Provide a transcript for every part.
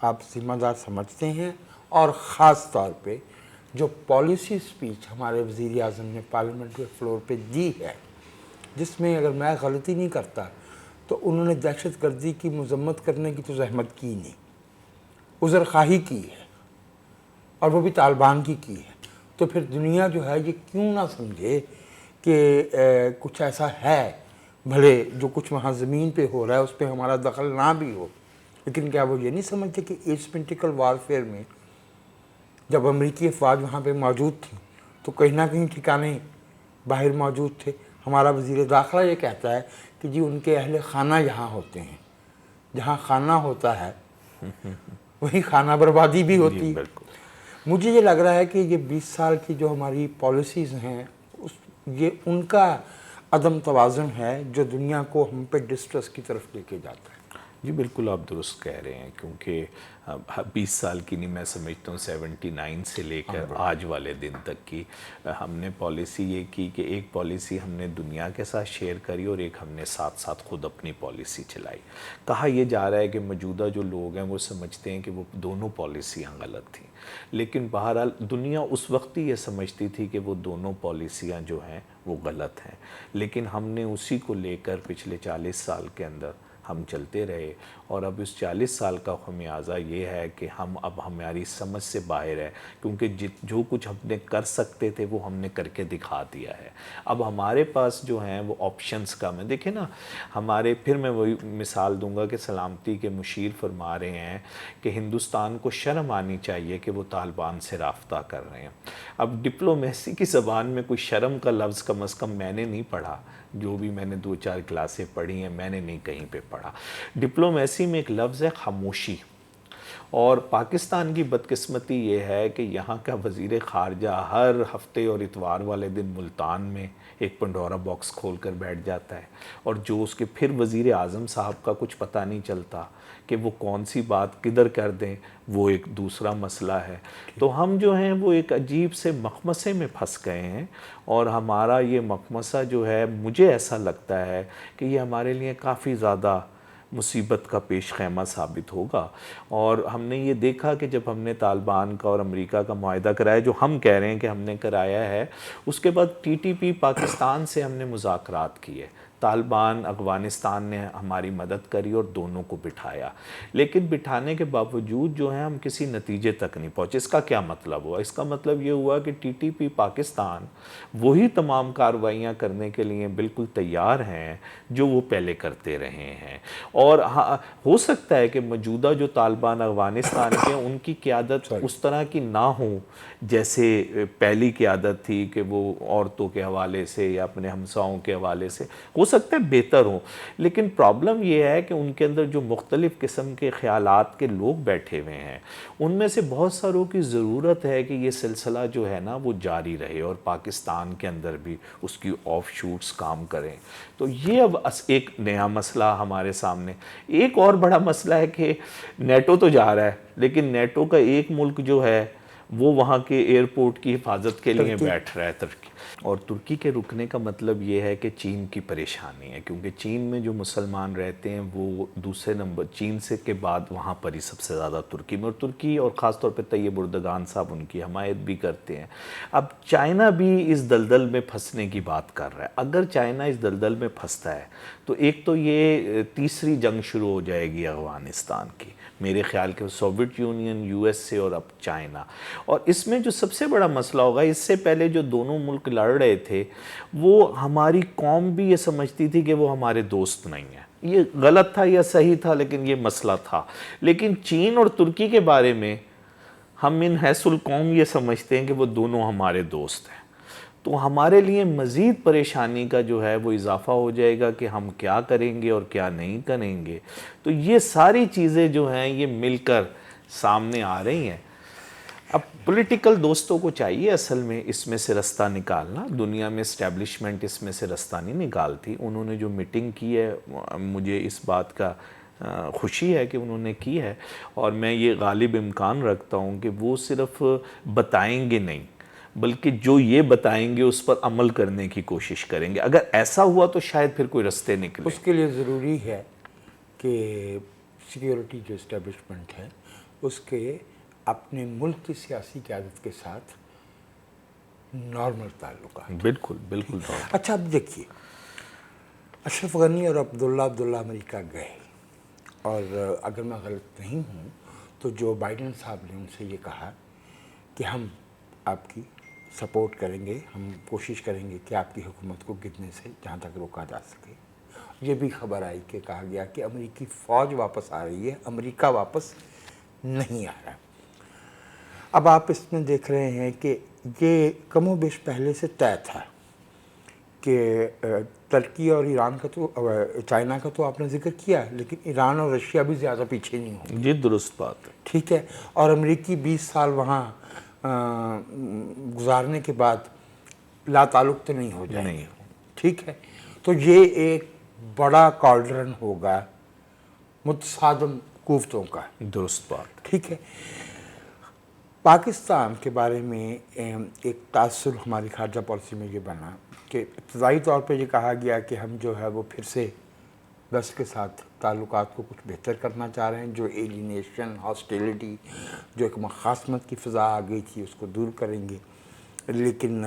آپ ذمہ دار سمجھتے ہیں؟ اور خاص طور پہ جو پالیسی سپیچ ہمارے وزیر اعظم نے پارلیمنٹ کے فلور پہ دی ہے، جس میں اگر میں غلطی نہیں کرتا تو انہوں نے دہشت گردی کی مذمت کرنے کی تو زحمت کی نہیں، عذر خواہی کی ہے، اور وہ بھی طالبان کی ہے. تو پھر دنیا جو ہے یہ کیوں نہ سمجھے کہ کچھ ایسا ہے، بھلے جو کچھ وہاں زمین پہ ہو رہا ہے اس پہ ہمارا دخل نہ بھی ہو، لیکن کیا وہ یہ نہیں سمجھتے کہ ایسپنٹیکل وارفیئر میں جب امریکی افواج وہاں پہ موجود تھیں تو کہیں نہ کہیں ٹھکانے باہر موجود تھے. ہمارا وزیر داخلہ یہ کہتا ہے کہ جی ان کے اہل خانہ یہاں ہوتے ہیں. جہاں خانہ ہوتا ہے وہیں خانہ بربادی بھی ہوتی ہے. مجھے یہ لگ رہا ہے کہ یہ 20 سال کی جو ہماری پالیسیز ہیں یہ ان کا عدم توازن ہے جو دنیا کو ہم پہ ڈسٹرس کی طرف لے کے جاتا ہے. جی بالکل آپ درست کہہ رہے ہیں، کیونکہ 20 سال کی نہیں، میں سمجھتا ہوں 79 سے لے کر آج والے دن تک کی ہم نے پالیسی یہ کی کہ ایک پالیسی ہم نے دنیا کے ساتھ شیئر کری اور ایک ہم نے ساتھ ساتھ خود اپنی پالیسی چلائی. کہا یہ جا رہا ہے کہ موجودہ جو لوگ ہیں وہ سمجھتے ہیں کہ وہ دونوں پالیسیاں غلط تھیں، لیکن بہرحال دنیا اس وقت ہی یہ سمجھتی تھی کہ وہ دونوں پالیسیاں جو ہیں وہ غلط ہیں. لیکن ہم نے اسی کو لے کر پچھلے 40 سال کے اندر ہم چلتے رہے، اور اب اس 40 سال کا خمیازہ یہ ہے کہ ہم اب ہماری سمجھ سے باہر ہے، کیونکہ جو کچھ ہم نے کر سکتے تھے وہ ہم نے کر کے دکھا دیا ہے. اب ہمارے پاس جو ہیں وہ آپشنز کم ہیں. دیکھیں نا، ہمارے پھر میں وہی مثال دوں گا کہ سلامتی کے مشیر فرما رہے ہیں کہ ہندوستان کو شرم آنی چاہیے کہ وہ طالبان سے رابطہ کر رہے ہیں. اب ڈپلومیسی کی زبان میں کوئی شرم کا لفظ کم از کم میں نے نہیں پڑھا، جو بھی میں نے 2-4 کلاسیں پڑھی ہیں میں نے نہیں کہیں پہ پڑھا. ڈپلومیسی میں ایک لفظ ہے خاموشی، اور پاکستان کی بدقسمتی یہ ہے کہ یہاں کا وزیر خارجہ ہر ہفتے اور اتوار والے دن ملتان میں ایک پنڈورا باکس کھول کر بیٹھ جاتا ہے، اور جو اس کے پھر وزیر اعظم صاحب کا کچھ پتہ نہیں چلتا کہ وہ کون سی بات کدھر کر دیں، وہ ایک دوسرا مسئلہ ہے. تو ہم جو ہیں وہ ایک عجیب سے مخمصے میں پھنس گئے ہیں، اور ہمارا یہ مخمصہ جو ہے مجھے ایسا لگتا ہے کہ یہ ہمارے لیے کافی زیادہ مصیبت کا پیش خیمہ ثابت ہوگا. اور ہم نے یہ دیکھا کہ جب ہم نے طالبان کا اور امریکہ کا معاہدہ کرایا، جو ہم کہہ رہے ہیں کہ ہم نے کرایا ہے، اس کے بعد TTP پاکستان سے ہم نے مذاکرات کیے. طالبان افغانستان نے ہماری مدد کری اور دونوں کو بٹھایا، لیکن بٹھانے کے باوجود جو ہے ہم کسی نتیجے تک نہیں پہنچے. اس کا کیا مطلب ہوا؟ اس کا مطلب یہ ہوا کہ TTP پاکستان وہی تمام کارروائیاں کرنے کے لیے بالکل تیار ہیں جو وہ پہلے کرتے رہے ہیں. اور ہو سکتا ہے کہ موجودہ جو طالبان افغانستان کے ان کی قیادت اس طرح کی نہ ہو جیسے پہلی قیادت تھی، کہ وہ عورتوں کے حوالے سے یا اپنے ہمساؤں کے حوالے سے ہو سکتا ہے بہتر ہوں، لیکن پرابلم یہ ہے کہ ان کے اندر جو مختلف قسم کے خیالات کے لوگ بیٹھے ہوئے ہیں، ان میں سے بہت ساروں کی ضرورت ہے کہ یہ سلسلہ جو ہے نا وہ جاری رہے اور پاکستان کے اندر بھی اس کی آف شوٹس کام کریں. تو یہ اب ایک نیا مسئلہ ہمارے سامنے. ایک اور بڑا مسئلہ ہے کہ نیٹو تو جا رہا ہے، لیکن نیٹو کا ایک ملک جو ہے وہ وہاں کے ایئرپورٹ کی حفاظت کے لیے بیٹھ رہا ہے، ترکی. اور ترکی کے رکنے کا مطلب یہ ہے کہ چین کی پریشانی ہے، کیونکہ چین میں جو مسلمان رہتے ہیں وہ دوسرے نمبر چین سے کے بعد وہاں پر ہی سب سے زیادہ ترکی میں، اور ترکی اور خاص طور پہ طیب اردگان صاحب ان کی حمایت بھی کرتے ہیں. اب چائنا بھی اس دلدل میں پھنسنے کی بات کر رہا ہے. اگر چائنا اس دلدل میں پھنستا ہے تو ایک تو یہ تیسری جنگ شروع ہو جائے گی افغانستان کی، میرے خیال کے سوویت یونین، USA اور اب چائنا. اور اس میں جو سب سے بڑا مسئلہ ہوگا، اس سے پہلے جو دونوں ملک لڑ رہے تھے وہ ہماری قوم بھی یہ سمجھتی تھی کہ وہ ہمارے دوست نہیں ہیں. یہ غلط تھا یا صحیح تھا، لیکن یہ مسئلہ تھا. لیکن چین اور ترکی کے بارے میں ہم من حیث القوم یہ سمجھتے ہیں کہ وہ دونوں ہمارے دوست ہیں. تو ہمارے لیے مزید پریشانی کا جو ہے وہ اضافہ ہو جائے گا کہ ہم کیا کریں گے اور کیا نہیں کریں گے. تو یہ ساری چیزیں جو ہیں یہ مل کر سامنے آ رہی ہیں. اب پولیٹیکل دوستوں کو چاہیے اصل میں اس میں سے رستہ نکالنا. دنیا میں اسٹیبلشمنٹ اس میں سے رستہ نہیں نکالتی. انہوں نے جو میٹنگ کی ہے مجھے اس بات کا خوشی ہے کہ انہوں نے کی ہے، اور میں یہ غالب امکان رکھتا ہوں کہ وہ صرف بتائیں گے نہیں بلکہ جو یہ بتائیں گے اس پر عمل کرنے کی کوشش کریں گے. اگر ایسا ہوا تو شاید پھر کوئی رستے نکلے. اس کے لیے ضروری ہے کہ سیکیورٹی جو اسٹیبلشمنٹ ہے اس کے اپنے ملک کی سیاسی قیادت کے ساتھ نارمل تعلقات. بالکل بالکل. اچھا اب دیکھیے، اشرف غنی اور عبداللہ امریکہ گئے، اور اگر میں غلط نہیں ہوں تو جو بائیڈن صاحب نے ان سے یہ کہا کہ ہم آپ کی سپورٹ کریں گے، ہم کوشش کریں گے کہ آپ کی حکومت کو گرنے سے جہاں تک روکا جا سکے. یہ بھی خبر آئی کہ کہا گیا کہ امریکی فوج واپس آ رہی ہے، امریکہ واپس نہیں آ رہا. اب آپ اس میں دیکھ رہے ہیں کہ یہ کم و بیش پہلے سے طے تھا کہ ترکی اور ایران کا تو، چائنا کا تو آپ نے ذکر کیا، لیکن ایران اور رشیا بھی زیادہ پیچھے نہیں ہوں. جی درست بات ہے. ٹھیک ہے. اور امریکی 20 سال وہاں گزارنے کے بعد لا تعلق تو نہیں ہو جائیں گے. ٹھیک ہے. تو یہ ایک بڑا کالڈرن ہوگا متصادم قوتوں کا. درست بات. ٹھیک ہے. پاکستان کے بارے میں ایک تاثر ہماری خارجہ پالیسی میں یہ بنا کہ ابتدائی طور پہ یہ کہا گیا کہ ہم جو ہے وہ پھر سے ویسٹ کے ساتھ تعلقات کو کچھ بہتر کرنا چاہ رہے ہیں، جو ایلینیشن، ہاسٹیلٹی، جو ایک مخاصمت کی فضا آ گئی تھی اس کو دور کریں گے. لیکن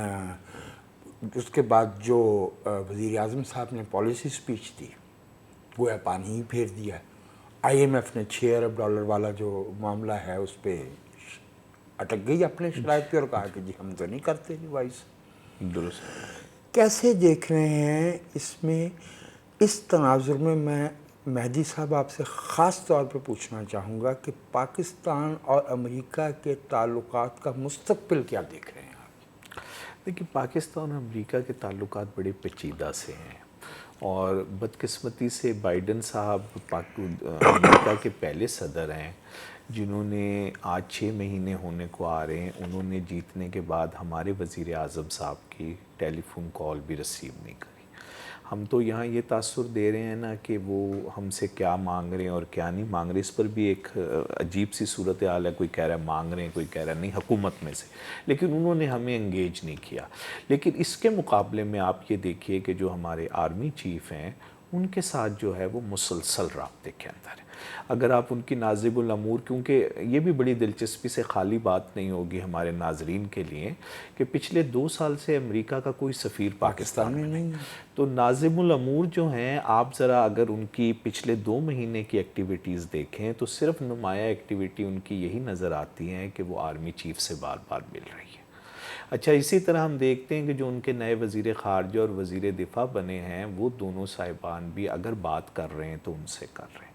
اس کے بعد جو وزیر اعظم صاحب نے پالیسی سپیچ دی، گویا پانی ہی پھیر دیا. آئی ایم ایف نے $6 ارب والا جو معاملہ ہے اس پہ اٹک گئی اپنے شرائط پہ اور کہا کہ جی ہم تو نہیں کرتے ریوائز. درست. کیسے دیکھ رہے ہیں اس میں، اس تناظر میں مہدی صاحب آپ سے خاص طور پہ پوچھنا چاہوں گا کہ پاکستان اور امریکہ کے تعلقات کا مستقبل کیا دیکھ رہے ہیں آپ؟ دیکھیے، پاکستان اور امریکہ کے تعلقات بڑے پیچیدہ سے ہیں، اور بدقسمتی سے بائیڈن صاحب امریکہ کے پہلے صدر ہیں جنہوں نے آج 6 مہینے ہونے کو آ رہے ہیں، انہوں نے جیتنے کے بعد ہمارے وزیر اعظم صاحب کی ٹیلی فون کال بھی ریسیو نہیں کری. ہم تو یہاں یہ تاثر دے رہے ہیں نا کہ وہ ہم سے کیا مانگ رہے ہیں اور کیا نہیں مانگ رہے. اس پر بھی ایک عجیب سی صورتحال ہے، کوئی کہہ رہا ہے مانگ رہے ہیں، کوئی کہہ رہا ہے نہیں حکومت میں سے، لیکن انہوں نے ہمیں انگیج نہیں کیا. لیکن اس کے مقابلے میں آپ یہ دیکھیے کہ جو ہمارے آرمی چیف ہیں ان کے ساتھ جو ہے وہ مسلسل رابطے کے اندر ہے. اگر آپ ان کی نازب الامور، کیونکہ یہ بھی بڑی دلچسپی سے خالی بات نہیں ہوگی ہمارے ناظرین کے لیے کہ پچھلے 2 سال سے امریکہ کا کوئی سفیر پاکستان میں نہیں. تو نازب الامور جو ہیں، آپ ذرا اگر ان کی پچھلے 2 مہینے کی ایکٹیویٹیز دیکھیں تو صرف نمایاں ایکٹیویٹی ان کی یہی نظر آتی ہیں کہ وہ آرمی چیف سے بار بار مل رہی ہے. اچھا، اسی طرح ہم دیکھتے ہیں کہ جو ان کے نئے وزیر خارجہ اور وزیر دفاع بنے ہیں، وہ دونوں صاحبان بھی اگر بات کر رہے ہیں تو ان سے کر رہے ہیں.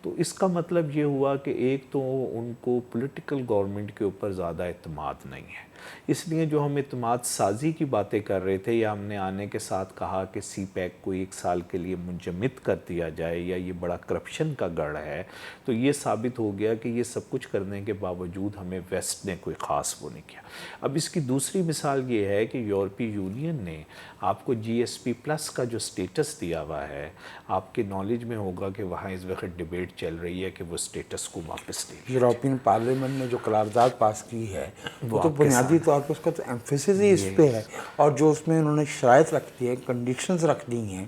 تو اس کا مطلب یہ ہوا کہ ایک تو ان کو پولیٹیکل گورنمنٹ کے اوپر زیادہ اعتماد نہیں ہے. اس لیے جو ہم اعتماد سازی کی باتیں کر رہے تھے، یا ہم نے آنے کے ساتھ کہا کہ سی پیک کو 1 سال کے لیے منجمد کر دیا جائے، یا یہ بڑا کرپشن کا گڑھ ہے، تو یہ ثابت ہو گیا کہ یہ سب کچھ کرنے کے باوجود ہمیں ویسٹ نے کوئی خاص وہ نہیں کیا. اب اس کی دوسری مثال یہ ہے کہ یورپی یونین نے آپ کو GSP+ کا جو سٹیٹس دیا ہوا ہے، آپ کے نالج میں ہوگا کہ وہاں اس وقت ڈیبیٹ چل رہی ہے کہ وہ سٹیٹس کو واپس لے لیں. یورپین پارلیمنٹ نے جو قرارداد پاس کی ہے وہ تو بنیادی طور پر اس کا تو ایمفیسس ہی اس پہ ہے، اور جو اس میں انہوں نے شرائط رکھ دی ہیں، کنڈیشنز رکھ دی ہیں،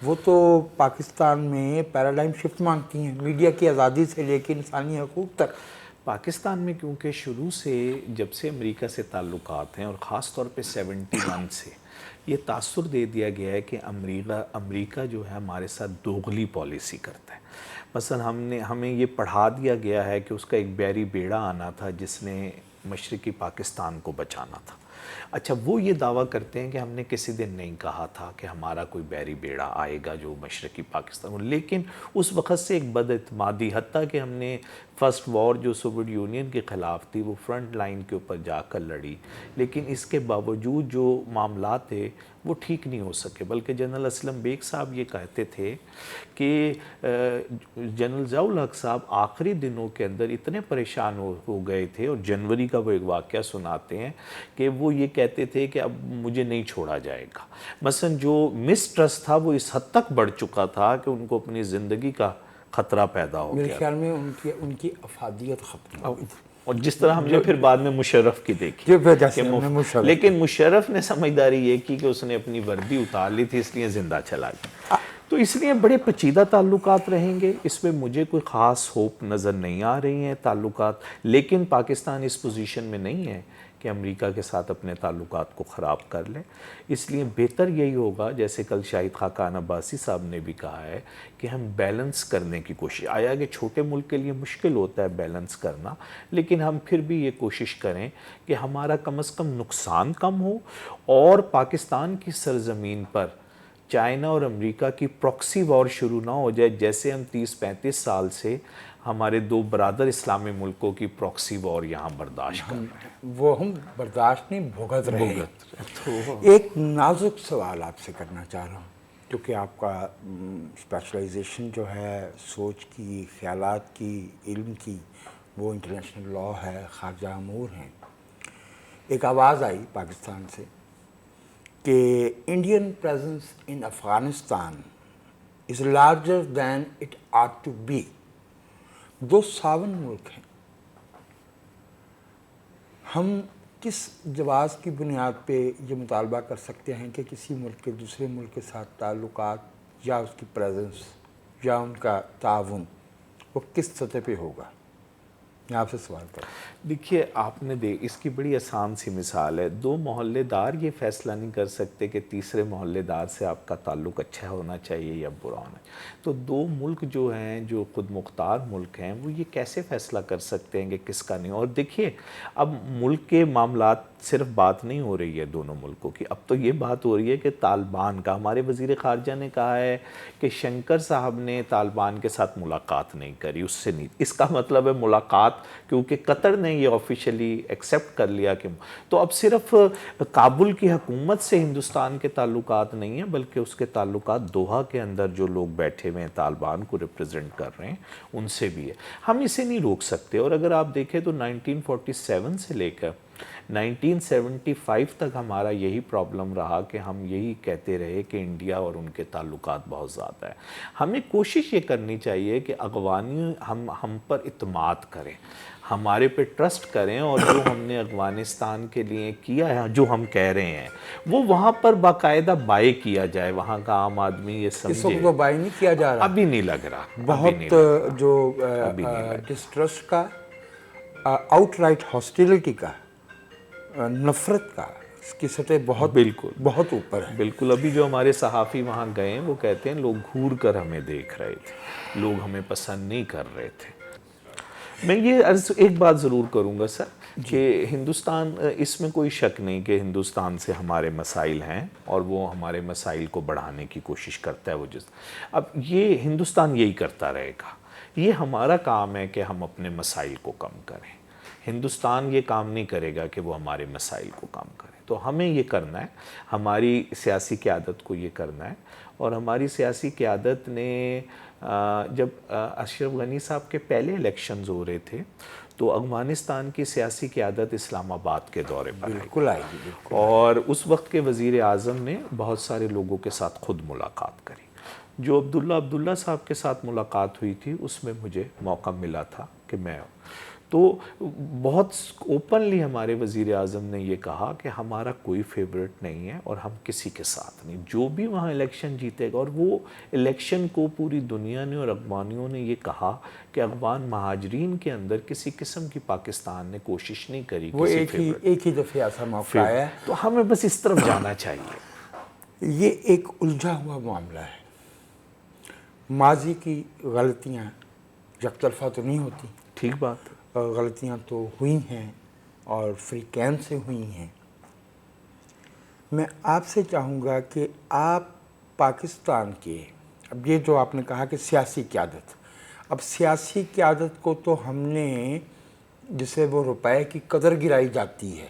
وہ تو پاکستان میں پیراڈائم شفٹ مانگتی ہیں، میڈیا کی آزادی سے لے کے انسانی حقوق تک. پاکستان میں کیونکہ شروع سے جب سے امریکہ سے تعلقات ہیں، اور خاص طور پہ 71 سے یہ تاثر دے دیا گیا ہے کہ امریکہ جو ہے ہمارے ساتھ دوغلی پالیسی کرتا ہے. مثلا ہمیں یہ پڑھا دیا گیا ہے کہ اس کا ایک بحری بیڑا آنا تھا جس نے مشرقی پاکستان کو بچانا تھا. اچھا، وہ یہ دعویٰ کرتے ہیں کہ ہم نے کسی دن نہیں کہا تھا کہ ہمارا کوئی بحری بیڑا آئے گا جو مشرقی پاکستان، لیکن اس وقت سے ایک بد اعتمادی، حتیٰ کہ ہم نے فرسٹ وار جو سوویت یونین کے خلاف تھی وہ فرنٹ لائن کے اوپر جا کر لڑی، لیکن اس کے باوجود جو معاملات تھے وہ ٹھیک نہیں ہو سکے. بلکہ جنرل اسلم بیگ صاحب یہ کہتے تھے کہ جنرل ضیاء الحق صاحب آخری دنوں کے اندر اتنے پریشان ہو گئے تھے، اور جنوری کا وہ ایک واقعہ سناتے ہیں کہ وہ یہ کہتے تھے کہ اب مجھے نہیں چھوڑا جائے گا. مثلا جو مسٹرسٹ تھا وہ اس حد تک بڑھ چکا تھا کہ ان کو اپنی زندگی کا خطرہ پیدا ہو گیا. میرے خیال میں ان کی افادیت ختم ہو گئی تھی. اور جس طرح ہم نے پھر بعد میں مشرف کی دیکھی، لیکن مشرف نے سمجھداری یہ کی کہ اس نے اپنی وردی اتار لی تھی، اس لیے زندہ چلا گیا. تو اس لیے بڑے پیچیدہ تعلقات رہیں گے، اس میں مجھے کوئی خاص ہوپ نظر نہیں آ رہی ہیں تعلقات، لیکن پاکستان اس پوزیشن میں نہیں ہے کہ امریکہ کے ساتھ اپنے تعلقات کو خراب کر لے. اس لیے بہتر یہی ہوگا، جیسے کل شاہد خاقان عباسی صاحب نے بھی کہا ہے، کہ ہم بیلنس کرنے کی کوشش، آیا کہ چھوٹے ملک کے لیے مشکل ہوتا ہے بیلنس کرنا، لیکن ہم پھر بھی یہ کوشش کریں کہ ہمارا کم از کم نقصان کم ہو، اور پاکستان کی سرزمین پر چائنا اور امریکہ کی پروکسی وار شروع نہ ہو جائے، جیسے ہم 30-35 سال سے ہمارے دو برادر اسلامی ملکوں کی پروکسی وار یہاں برداشت کر رہے ہیں. وہ ہم برداشت نہیں، بھگت رہے ہیں. تو ایک نازک سوال آپ سے کرنا چاہ رہا ہوں، کیونکہ آپ کا اسپیشلائزیشن جو ہے سوچ کی، خیالات کی، علم کی، وہ انٹرنیشنل لاء ہے، خارجہ امور ہیں. ایک آواز آئی پاکستان سے کہ Indian presence in Afghanistan is larger than it ought to be. دو ساون ملک ہیں، ہم کس جواز کی بنیاد پہ یہ مطالبہ کر سکتے ہیں کہ کسی ملک کے دوسرے ملک کے ساتھ تعلقات یا اس کی پریزنس یا ان کا تعاون وہ کس سطح پہ ہوگا؟ میں آپ سے سوال کروں. دیکھیے، آپ نے اس کی بڑی آسان سی مثال ہے. دو محلے دار یہ فیصلہ نہیں کر سکتے کہ تیسرے محلے دار سے آپ کا تعلق اچھا ہونا چاہیے یا برا ہونا چاہیے. تو دو ملک جو ہیں، جو خود مختار ملک ہیں، وہ یہ کیسے فیصلہ کر سکتے ہیں کہ کس کا نہیں؟ اور دیکھیے، اب ملک کے معاملات صرف بات نہیں ہو رہی ہے دونوں ملکوں کی، اب تو یہ بات ہو رہی ہے کہ طالبان کا. ہمارے وزیر خارجہ نے کہا ہے کہ شنکر صاحب نے طالبان کے ساتھ ملاقات نہیں کری، اس سے نہیں. اس کا مطلب ہے ملاقات، کیونکہ قطر نے یہ آفیشلی ایکسیپٹ کر لیا کہ تو اب صرف کابل کی حکومت سے ہندوستان کے تعلقات نہیں ہیں، بلکہ اس کے تعلقات دوحہ کے اندر جو لوگ بیٹھے ہوئے ہیں طالبان کو ریپرزینٹ کر رہے ہیں ان سے بھی ہے. ہم اسے نہیں روک سکتے. اور اگر آپ دیکھیں تو 1947 سے لے کر 1975 تک ہمارا یہی پرابلم رہا کہ ہم یہی کہتے رہے کہ انڈیا اور ان کے تعلقات بہت زیادہ ہیں. ہمیں کوشش یہ کرنی چاہیے کہ افغانی ہم پر اعتماد کریں، ہمارے پہ ٹرسٹ کریں، اور جو ہم نے افغانستان کے لیے کیا ہے، جو ہم کہہ رہے ہیں، وہ وہاں پر باقاعدہ بائی کیا جائے. وہاں کا عام آدمی یہ اس سمجھے. وقت وہ بائی نہیں کیا جا رہا. ابھی نہیں لگ رہا. بہت جو ڈسٹرسٹ کا، آؤٹ رائٹ ہاسٹیلٹی کا، نفرت کا، اس کی سطح بہت بالکل بہت اوپر ہے. بالکل. ابھی جو ہمارے صحافی وہاں گئے ہیں وہ کہتے ہیں لوگ گھور کر ہمیں دیکھ رہے تھے، لوگ ہمیں پسند نہیں کر رہے تھے. میں یہ عرض ایک بات ضرور کروں گا سر، کہ ہندوستان، اس میں کوئی شک نہیں کہ ہندوستان سے ہمارے مسائل ہیں، اور وہ ہمارے مسائل کو بڑھانے کی کوشش کرتا ہے. وہ اب یہ ہندوستان یہی کرتا رہے گا. یہ ہمارا کام ہے کہ ہم اپنے مسائل کو کم کریں. ہندوستان یہ کام نہیں کرے گا کہ وہ ہمارے مسائل کو کم کرے. تو ہمیں یہ کرنا ہے، ہماری سیاسی قیادت کو یہ کرنا ہے. اور ہماری سیاسی قیادت نے جب اشرف غنی صاحب کے پہلے الیکشنز ہو رہے تھے تو افغانستان کی سیاسی قیادت اسلام آباد کے دورے پر بالکل آئی گی. اور اس وقت کے وزیر اعظم نے بہت سارے لوگوں کے ساتھ خود ملاقات کری. جو عبداللہ صاحب کے ساتھ ملاقات ہوئی تھی اس میں مجھے موقع ملا تھا کہ میں، تو بہت اوپنلی ہمارے وزیر اعظم نے یہ کہا کہ ہمارا کوئی فیورٹ نہیں ہے اور ہم کسی کے ساتھ نہیں، جو بھی وہاں الیکشن جیتے گا. اور وہ الیکشن کو پوری دنیا نے اور افغانیوں نے یہ کہا کہ افغان مہاجرین کے اندر کسی قسم کی پاکستان نے کوشش نہیں کری. وہ ایک ہی دفعہ ایسا موقع آیا ہے. تو ہمیں بس اس طرف جانا چاہیے. یہ ایک الجھا ہوا معاملہ ہے. ماضی کی غلطیاں یک طرفہ تو نہیں ہوتی. ٹھیک بات ہے. غلطیاں تو ہوئی ہیں اور فری کین سے ہوئی ہیں. میں آپ سے چاہوں گا کہ آپ پاکستان کے، اب یہ جو آپ نے کہا کہ سیاسی قیادت، اب سیاسی قیادت کو تو ہم نے، جسے وہ روپے کی قدر گرائی جاتی ہے،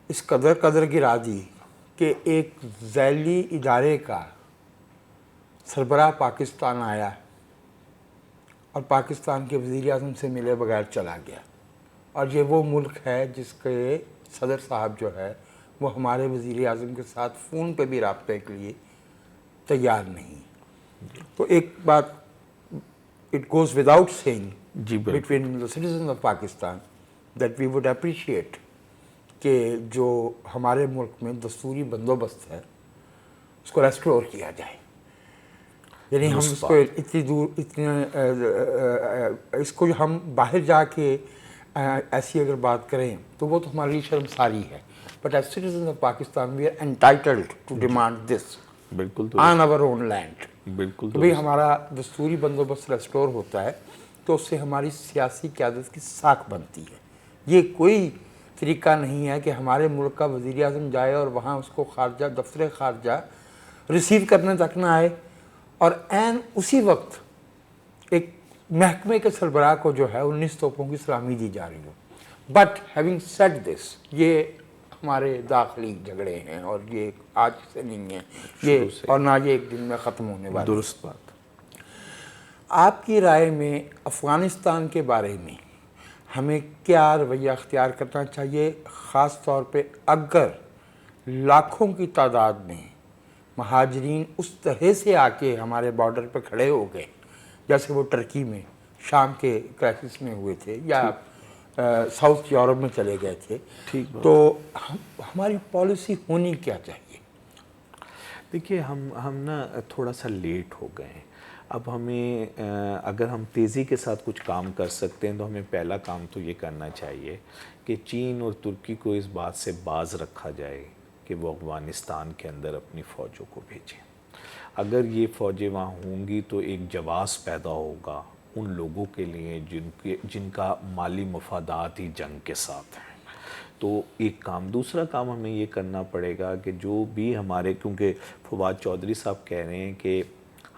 اس قدر گرا دی کہ ایک ذیلی ادارے کا سربراہ پاکستان آیا اور پاکستان کے وزیر اعظم سے ملے بغیر چلا گیا. اور یہ وہ ملک ہے جس کے صدر صاحب جو ہے وہ ہمارے وزیر اعظم کے ساتھ فون پہ بھی رابطے کے لیے تیار نہیں. تو ایک بات، it goes without saying between the citizens of Pakistan that we would appreciate کہ جو ہمارے ملک میں دستوری بندوبست ہے اس کو ریسٹور کیا جائے. یعنی ہم اس کو اتنی دور اس کو ہم باہر جا کے ایسی اگر بات کریں تو وہ تو ہمارے لیے شرمساری ہے. But as citizen of Pakistan we are entitled to demand this بالکل آن آور اون لینڈ. بالکل تو بھئی ہمارا دستوری بندوبست ریسٹور ہوتا ہے تو اس سے ہماری سیاسی قیادت کی ساکھ بنتی ہے. یہ کوئی طریقہ نہیں ہے کہ ہمارے ملک کا وزیر اعظم جائے اور وہاں اس کو خارجہ دفتر خارجہ ریسیو کرنے تک نہ آئے اور عین اسی وقت ایک محکمے کے سربراہ کو جو ہے 19 توپوں کی سلامی دی جا رہی ہو. بٹ ہیونگ سیڈ دس، یہ ہمارے داخلی جھگڑے ہیں اور یہ آج سے نہیں ہیں یہ، اور نہ یہ ایک دن میں ختم ہونے والا. درست بات. آپ کی رائے میں افغانستان کے بارے میں ہمیں کیا رویہ اختیار کرنا چاہیے، خاص طور پہ اگر لاکھوں کی تعداد میں مہاجرین اس طرح سے آ کے ہمارے بارڈر پہ کھڑے ہو گئے جیسے وہ ٹرکی میں شام کے کرائسس میں ہوئے تھے یا ساؤتھ یورپ میں چلے گئے تھے، تو ہماری پالیسی ہونی کیا چاہیے؟ دیکھیے ہم نا تھوڑا سا لیٹ ہو گئے ہیں. اب ہمیں اگر ہم تیزی کے ساتھ کچھ کام کر سکتے ہیں تو ہمیں پہلا کام تو یہ کرنا چاہیے کہ چین اور ترکی کو اس بات سے باز رکھا جائے کہ وہ افغانستان کے اندر اپنی فوجوں کو بھیجیں. اگر یہ فوجیں وہاں ہوں گی تو ایک جواز پیدا ہوگا ان لوگوں کے لیے جن کا مالی مفادات ہی جنگ کے ساتھ ہیں. تو ایک کام. دوسرا کام ہمیں یہ کرنا پڑے گا کہ جو بھی ہمارے، کیونکہ فواد چودھری صاحب کہہ رہے ہیں کہ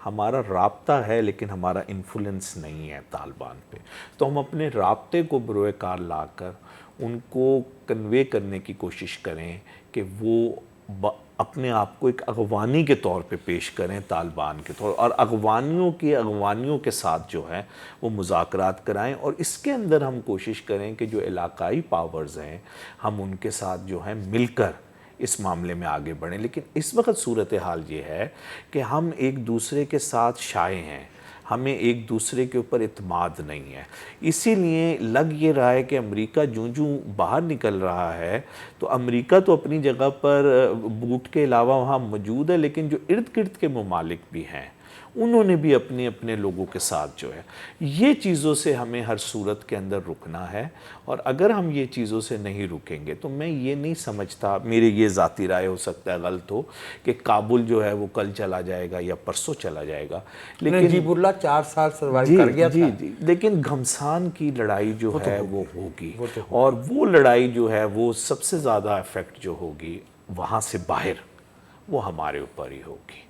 ہمارا رابطہ ہے لیکن ہمارا انفلوئنس نہیں ہے طالبان پہ، تو ہم اپنے رابطے کو بروئے کار لا کر ان کو کنوے کرنے کی کوشش کریں کہ وہ اپنے آپ کو ایک اغوانی کے طور پہ پیش کریں طالبان کے طور، اور اغوانیوں کے ساتھ جو ہے وہ مذاکرات کرائیں، اور اس کے اندر ہم کوشش کریں کہ جو علاقائی پاورز ہیں ہم ان کے ساتھ جو ہے مل کر اس معاملے میں آگے بڑھیں. لیکن اس وقت صورتحال یہ ہے کہ ہم ایک دوسرے کے ساتھ شائع ہیں، ہمیں ایک دوسرے کے اوپر اعتماد نہیں ہے. اسی لیے لگ یہ رہا ہے کہ امریکہ جوں باہر نکل رہا ہے تو امریکہ تو اپنی جگہ پر بوٹ کے علاوہ وہاں موجود ہے، لیکن جو ارد گرد کے ممالک بھی ہیں انہوں نے بھی اپنے لوگوں کے ساتھ جو ہے یہ چیزوں سے ہمیں ہر صورت کے اندر رکنا ہے. اور اگر ہم یہ چیزوں سے نہیں رکیں گے تو میں یہ نہیں سمجھتا، میری یہ ذاتی رائے ہو سکتا ہے غلط ہو، کہ کابل جو ہے وہ کل چلا جائے گا یا پرسوں چلا جائے گا. لیکن نجیب اللہ 4 سال سروائیو کر گیا تھا. جی لیکن گھمسان کی لڑائی جو ہے وہ ہوگی، اور وہ لڑائی جو ہے وہ سب سے زیادہ افیکٹ جو ہوگی وہاں سے باہر وہ ہمارے اوپر ہی ہوگی.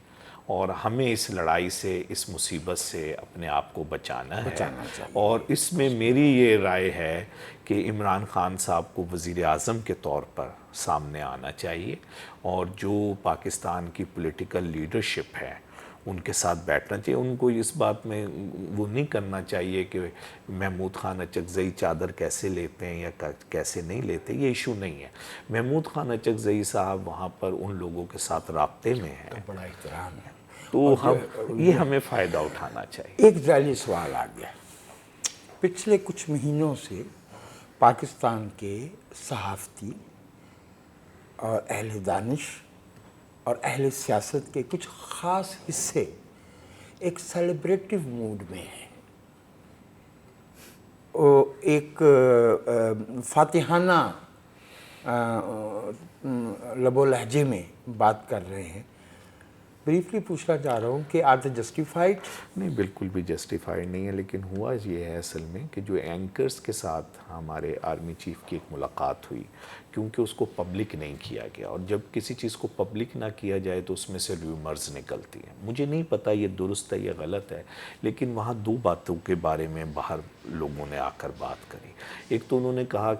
اور ہمیں اس لڑائی سے، اس مصیبت سے اپنے آپ کو بچانا ہے. اور اس میں میری یہ رائے ہے کہ عمران خان صاحب کو وزیر اعظم کے طور پر سامنے آنا چاہیے، اور جو پاکستان کی پولیٹیکل لیڈرشپ ہے ان کے ساتھ بیٹھنا چاہیے. ان کو اس بات میں وہ نہیں کرنا چاہیے کہ محمود خان اچکزئی چادر کیسے لیتے ہیں یا کیسے نہیں لیتے، یہ ایشو نہیں ہے. محمود خان اچکزئی صاحب وہاں پر ان لوگوں کے ساتھ رابطے میں ہیں، بڑا احترام ہے، تو یہ ہمیں فائدہ اٹھانا چاہیے. ایک ذیلی سوال آ گیا. پچھلے کچھ مہینوں سے پاکستان کے صحافتی اور اہل دانش اور اہل سیاست کے کچھ خاص حصے ایک سیلیبریٹو موڈ میں ہیں، ایک فاتحانہ لب و لہجے میں بات کر رہے ہیں. بریفلی پوچھنا چاہ رہا ہوں کہ آر دے جسٹیفائڈ؟ نہیں، بالکل بھی جسٹیفائڈ نہیں ہے. لیکن ہوا یہ ہے اصل میں کہ جو اینکرز کے ساتھ ہمارے آرمی چیف کی ایک ملاقات ہوئی، کیونکہ اس کو پبلک نہیں کیا گیا، اور جب کسی چیز کو پبلک نہ کیا جائے تو اس میں سے ریومرز نکلتی ہیں. مجھے نہیں پتہ یہ درست ہے یا غلط ہے، لیکن وہاں 2 باتوں کے بارے میں باہر لوگوں نے آ کر بات کری. ایک تو انہوں نے کہا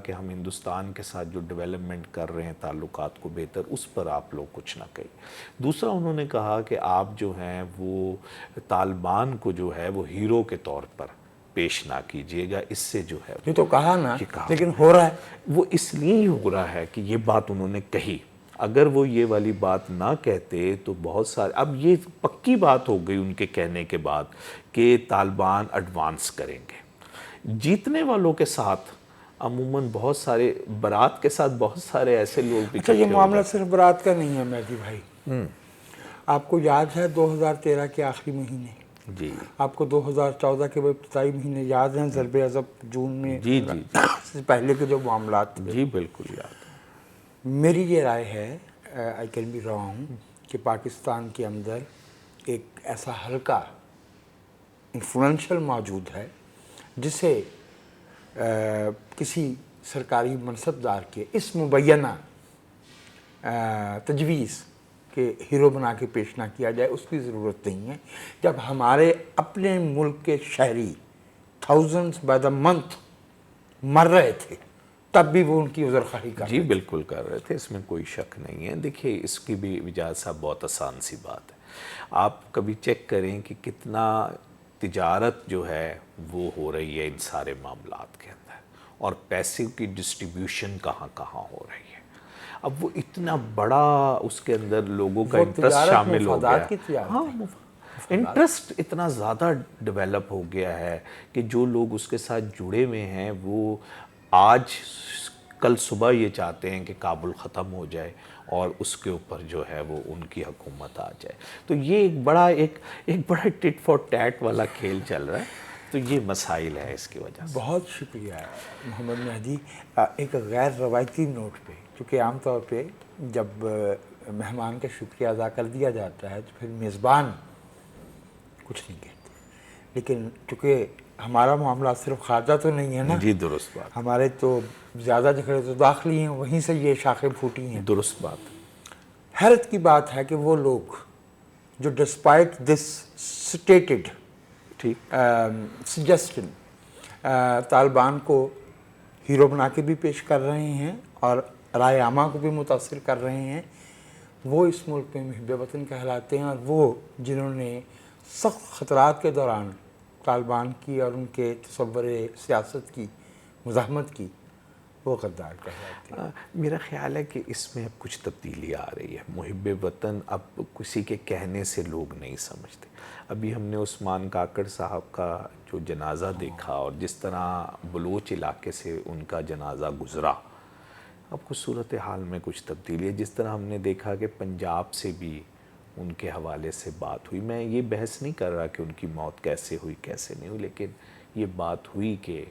کہ ہم ہندوستان کے ساتھ جو ڈیولپمنٹ کر رہے ہیں تعلقات کو بہتر، اس پر آپ لوگ کچھ نہ کہیں. دوسرا انہوں نے کہا کہ آپ جو ہیں وہ طالبان کو جو ہے وہ ہیرو کے طور پر پیش نہ کیجیے گا، اس سے جو ہے یہ تو کہا نا، لیکن ہو رہا ہے. وہ اس لیے ہی ہو رہا ہے کہ یہ بات انہوں نے کہی. اگر وہ یہ والی بات نہ کہتے تو بہت سارے، اب یہ پکی بات ہو گئی ان کے کہنے کے بعد کہ طالبان ایڈوانس کریں گے. جیتنے والوں کے ساتھ عموماً بہت سارے، برات کے ساتھ بہت سارے ایسے لوگ بھی. اچھا، یہ معاملہ صرف برات کا نہیں ہے مہدی بھائی. آپ کو یاد ہے 2013 کے آخری مہینے، جی آپ کو 2014 کے وہ ابتدائی مہینے یاد ہیں، ضرب عضب جون میں جی جی سے پہلے کے جو معاملات تھے؟ جی بالکل یاد ہے۔ میری یہ رائے ہے، آئی کین بی رانگ، کہ پاکستان کے اندر ایک ایسا حلقہ انفلوئنشل موجود ہے جسے کسی سرکاری منصبدار کے اس مبینہ تجویز کہ ہیرو بنا کے پیش نہ کیا جائے، اس کی ضرورت نہیں ہے۔ جب ہمارے اپنے ملک کے شہری تھاؤزنڈز بائی دا منتھ مر رہے تھے، تب بھی وہ ان کی عذر خواہی کر جی بالکل کر رہے تھے، اس میں کوئی شک نہیں ہے۔ دیکھیے اس کی بھی وجہ صاحب بہت آسان سی بات ہے، آپ کبھی چیک کریں کہ کتنا تجارت جو ہے وہ ہو رہی ہے ان سارے معاملات کے اندر، اور پیسے کی ڈسٹریبیوشن کہاں کہاں ہو رہی ہے۔ اب وہ اتنا بڑا اس کے اندر لوگوں کا وہ انٹرسٹ تجارت شامل ہو مفادات گیا کی تجارت ہاں انٹرسٹ اتنا زیادہ ڈیولپ ہو گیا ہے کہ جو لوگ اس کے ساتھ جڑے ہوئے ہیں وہ آج کل صبح یہ چاہتے ہیں کہ کابل ختم ہو جائے اور اس کے اوپر جو ہے وہ ان کی حکومت آ جائے۔ تو یہ ایک بڑا ٹٹ فار ٹیٹ والا کھیل چل رہا ہے، تو یہ مسائل ہے اس کی وجہ سے۔ بہت شکریہ محمد مہدی۔ ایک غیر روایتی نوٹ پہ، چونکہ عام طور پہ جب مہمان کا شکریہ ادا کر دیا جاتا ہے تو پھر میزبان کچھ نہیں کہتے، لیکن چونکہ ہمارا معاملہ صرف خارجہ تو نہیں ہے نا، جی درست بات، ہمارے تو زیادہ جھگڑے تو داخلی ہیں، وہیں سے یہ شاخیں پھوٹی ہیں۔ درست بات۔ حیرت کی بات ہے کہ وہ لوگ جو ڈسپائٹ دس سٹیٹڈ ٹھیک سجیسٹن طالبان کو ہیرو بنا کے بھی پیش کر رہے ہیں اور رائے عامہ کو بھی متاثر کر رہے ہیں، وہ اس ملک میں محب وطن کہلاتے ہیں، اور وہ جنہوں نے سخت خطرات کے دوران طالبان کی اور ان کے تصور سیاست کی مزاحمت کی، وہ غدار کہلاتے ہیں۔ میرا خیال ہے کہ اس میں اب کچھ تبدیلی آ رہی ہے۔ محب وطن اب کسی کے کہنے سے لوگ نہیں سمجھتے۔ ابھی ہم نے عثمان کاکڑ صاحب کا جو جنازہ دیکھا اور جس طرح بلوچ علاقے سے ان کا جنازہ گزرا، اب کچھ صورتحال میں کچھ تبدیلی ہے۔ جس طرح ہم نے دیکھا کہ پنجاب سے بھی ان کے حوالے سے بات ہوئی، میں یہ بحث نہیں کر رہا کہ ان کی موت کیسے ہوئی کیسے نہیں ہوئی، لیکن یہ بات ہوئی کہ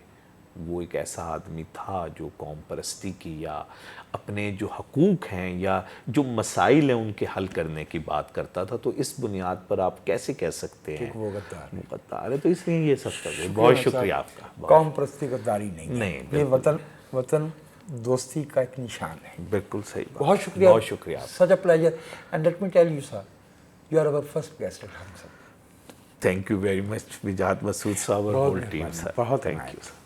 وہ ایک ایسا آدمی تھا جو قوم پرستی کی یا اپنے جو حقوق ہیں یا جو مسائل ہیں ان کے حل کرنے کی بات کرتا تھا۔ تو اس بنیاد پر آپ کیسے کہہ سکتے ہیں وہ غدار غدار ہے؟ تو اس لیے یہ سب کر بہت شکریہ آپ کا۔ قوم پرستی غداری نہیں ہے، نہیں، یہ وطن دوستی کا ایک نشان ہے۔ بالکل صحیح بات، بہت شکریہ، بہت شکریہ آپ۔ Such a pleasure, and let me tell you sir, you are over first guest at ہم sir. Thank you very much Wajahat Masood sahib اور ہول ٹیم سر، بہت تھینک یو سر۔